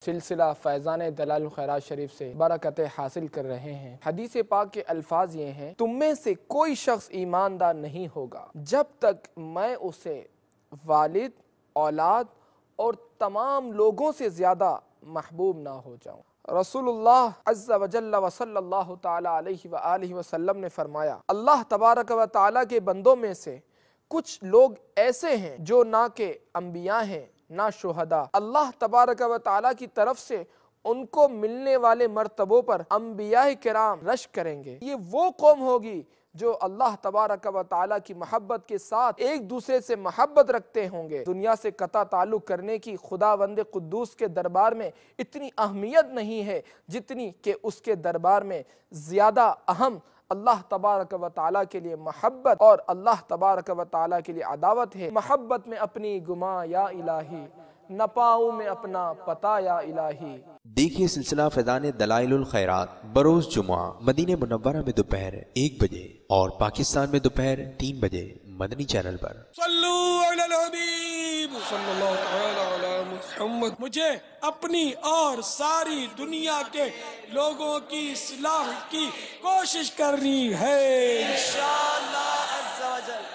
سلسلہ فیضان دلائل الخیرات شریف سے برکتیں حاصل کر رہے ہیں۔ حدیث پاک کے الفاظ یہ ہیں، تم میں سے کوئی شخص ایماندار نہیں ہوگا جب تک میں اسے والد، اولاد اور تمام لوگوں سے زیادہ محبوب نہ ہو جاؤں۔ رسول اللہ عز و جل و صلی اللہ تعالی علیہ وآلہ وسلم نے فرمایا، اللہ تبارک و تعالی کے بندوں میں سے کچھ لوگ ایسے ہیں جو نہ کہ انبیاء ہیں نہ شہداء، اللہ تبارک و تعالی کی طرف سے ان کو ملنے والے مرتبوں پر انبیاء کرام رشک کریں گے۔ یہ وہ قوم ہوگی جو اللہ تبارک و تعالی کی محبت کے ساتھ ایک دوسرے سے محبت رکھتے ہوں گے۔ دنیا سے قطع تعلق کرنے کی خداوند قدوس کے دربار میں اتنی اہمیت نہیں ہے جتنی کہ اس کے دربار میں زیادہ اہم اللہ تبارک و تعالیٰ کے لیے محبت اور اللہ تبارک و تعالیٰ کے لیے عداوت ہے۔ محبت میں اپنی گماں یا الہی، نہ پاؤں میں اپنا پتہ یا الہی۔ دیکھیے سلسلہ فیضان دلائل الخیرات بروز جمعہ مدینہ منورہ میں دوپہر 1 بجے اور پاکستان میں دوپہر 3 بجے مدنی چینل پر۔ صلو علی الحبیب صلی اللہ تعالی علی محمد۔ مجھے اپنی اور ساری دنیا کے لوگوں کی اصلاح کی کوشش کرنی ہے انشاءاللہ عز و جل۔